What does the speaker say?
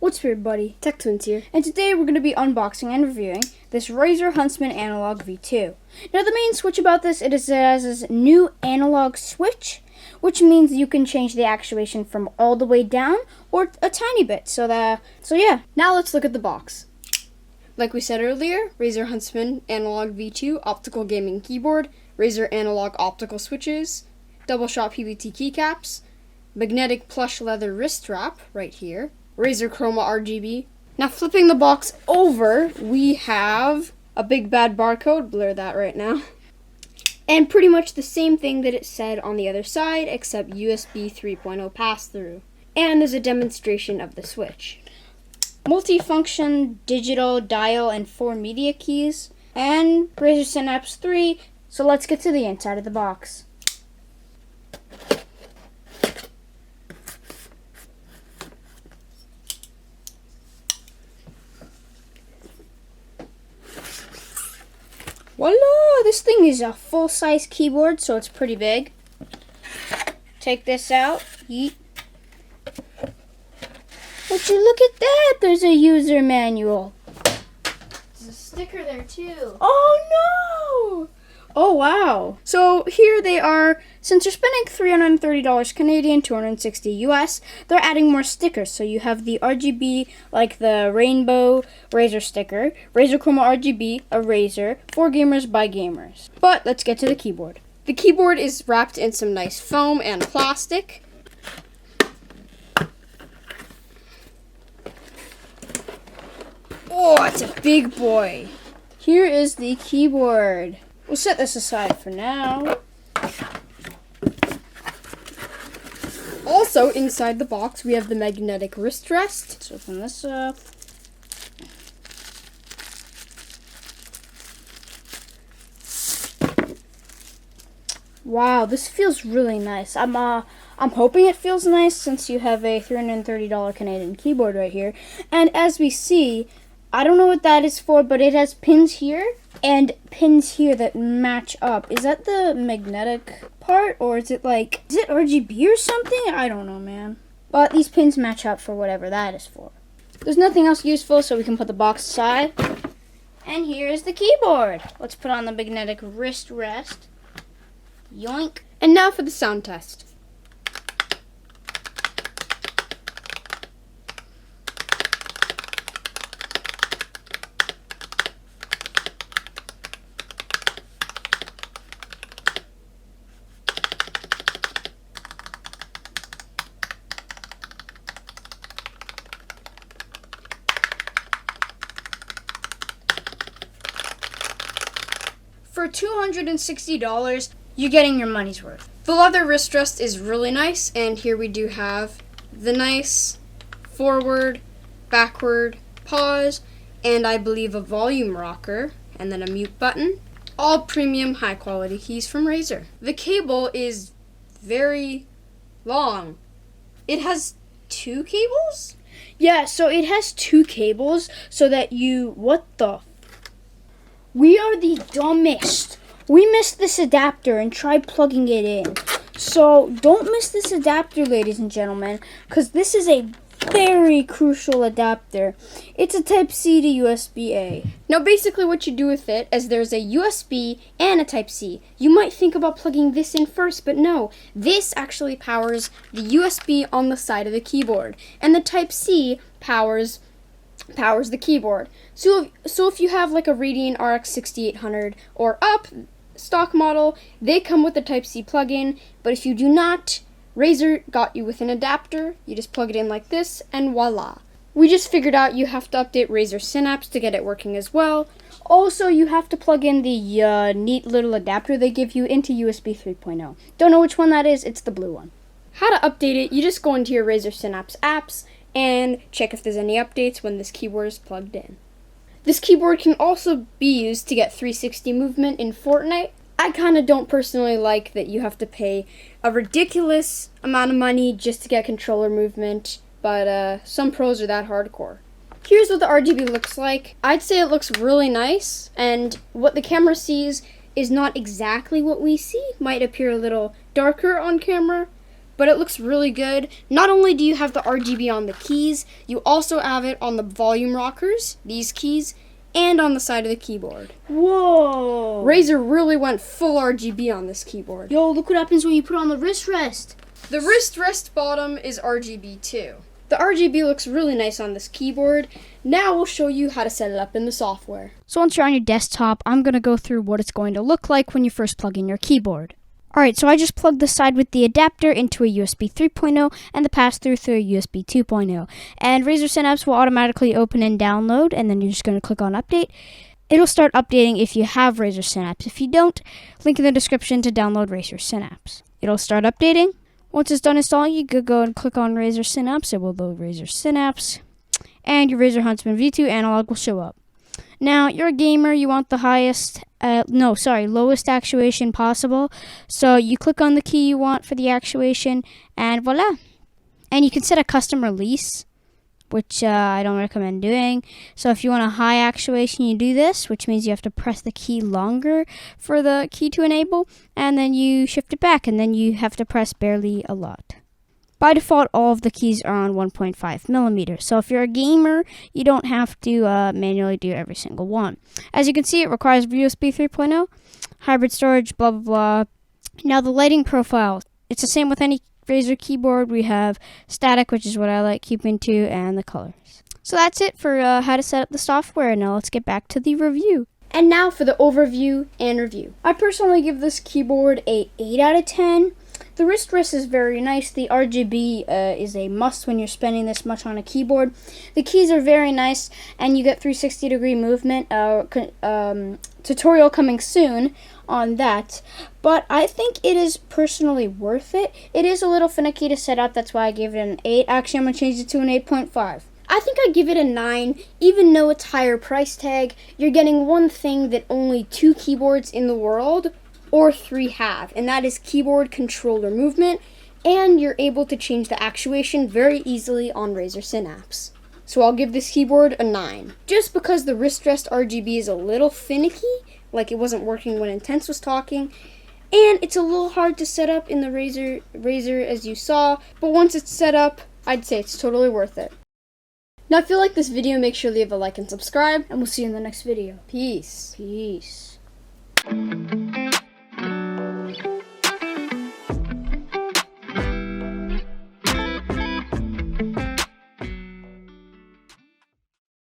What's up, everybody? Tech Twins here. And today we're going to be unboxing and reviewing this Razer Huntsman Analog V2. Now the main switch about this, it has this new analog switch, which means you can change the actuation from all the way down or a tiny bit. So yeah. Now let's look at the box. Like we said earlier, Razer Huntsman Analog V2 optical gaming keyboard, Razer analog optical switches, double shot PVT keycaps, magnetic plush leather wrist strap right here, Razer Chroma RGB. Now flipping the box over, we have a big bad barcode, blur that right now, and pretty much the same thing that it said on the other side except USB 3.0 pass-through. And there's a demonstration of the switch. Multifunction digital dial and 4 media keys, and Razer Synapse 3. So let's get to the inside of the box. Voila! This thing is a full-size keyboard, so it's pretty big. Take this out. Yeet. Would you look at that? There's a user manual. There's a sticker there too. Oh no! Oh wow. So here they are. Since you're spending $330 Canadian, 260 US, they're adding more stickers. So you have the RGB, like the rainbow Razer sticker, Razer Chroma RGB, a Razer, for gamers by gamers. But let's get to the keyboard. The keyboard is wrapped in some nice foam and plastic. Oh, it's a big boy. Here is the keyboard. We'll set this aside for now. Also, inside the box, we have the magnetic wrist rest. Let's open this up. Wow, this feels really nice. I'm hoping it feels nice since you have a $330 Canadian keyboard right here. And as we see, I don't know what that is for, but it has pins here and pins here that match up. Is that the magnetic part, or is it RGB or something? I don't know, man. But these pins match up for whatever that is for. There's nothing else useful, so we can put the box aside. And here is the keyboard. Let's put on the magnetic wrist rest. Yoink. And now for the sound test. For $260, you're getting your money's worth. The leather wrist rest is really nice, and here we do have the nice forward, backward, pause, and I believe a volume rocker, and then a mute button. All premium high quality keys from Razer. The cable is very long. It has 2 cables? Yeah, so it has 2 cables so that we are the dumbest. We missed this adapter and tried plugging it in. So don't miss this adapter, ladies and gentlemen, because this is a very crucial adapter. It's a Type-C to USB-A. Now basically what you do with it is there's a USB and a Type-C. You might think about plugging this in first, but no. This actually powers the USB on the side of the keyboard, and the Type-C powers the keyboard. So if you have like a Radeon RX 6800 or up stock model, they come with the Type-C plug-in, but if you do not, Razer got you with an adapter. You just plug it in like this, and voila. We just figured out you have to update Razer Synapse to get it working as well. Also, you have to plug in the neat little adapter they give you into USB 3.0. Don't know which one that is, it's the blue one. How to update it, you just go into your Razer Synapse apps and check if there's any updates when this keyboard is plugged in. This keyboard can also be used to get 360 movement in Fortnite. I kind of don't personally like that you have to pay a ridiculous amount of money just to get controller movement, but some pros are that hardcore. Here's what the RGB looks like. I'd say it looks really nice, and what the camera sees is not exactly what we see. Might appear a little darker on camera, but it looks really good. Not only do you have the RGB on the keys, you also have it on the volume rockers, these keys, and on the side of the keyboard. Whoa! Razer really went full RGB on this keyboard. Yo, look what happens when you put on the wrist rest. The wrist rest bottom is RGB too. The RGB looks really nice on this keyboard. Now we'll show you how to set it up in the software. So once you're on your desktop, I'm going to go through what it's going to look like when you first plug in your keyboard. Alright, so I just plugged the side with the adapter into a USB 3.0 and the pass-through through a USB 2.0. And Razer Synapse will automatically open and download, and then you're just going to click on Update. It'll start updating if you have Razer Synapse. If you don't, link in the description to download Razer Synapse. It'll start updating. Once it's done installing, you could go and click on Razer Synapse. It will load Razer Synapse. And your Razer Huntsman V2 analog will show up. Now, you're a gamer, you want the lowest actuation possible. So you click on the key you want for the actuation, and voila. And you can set a custom release, which I don't recommend doing. So if you want a high actuation, you do this, which means you have to press the key longer for the key to enable, and then you shift it back, and then you have to press barely a lot. By default, all of the keys are on 1.5 millimeters. So if you're a gamer, you don't have to manually do every single one. As you can see, it requires USB 3.0, hybrid storage, blah, blah, blah. Now the lighting profile, it's the same with any Razer keyboard. We have static, which is what I like keeping to, and the colors. So that's it for how to set up the software. Now let's get back to the review. And now for the overview and review. I personally give this keyboard a 8 out of 10. The wrist rest is very nice. The RGB is a must when you're spending this much on a keyboard. The keys are very nice, and you get 360-degree movement. Tutorial coming soon on that. But I think it is personally worth it. It is a little finicky to set up. That's why I gave it an 8. Actually, I'm going to change it to an 8.5. I think I'd give it a 9, even though it's higher price tag. You're getting one thing that only 2 keyboards in the world or 3 have, and that is keyboard controller movement, and you're able to change the actuation very easily on Razer Synapse. So I'll give this keyboard a 9. Just because the wrist rest RGB is a little finicky, like it wasn't working when Intense was talking, and it's a little hard to set up in the Razer as you saw, but once it's set up, I'd say it's totally worth it. Now if you like this video, make sure to leave a like and subscribe, And we'll see you in the next video. Peace. Peace.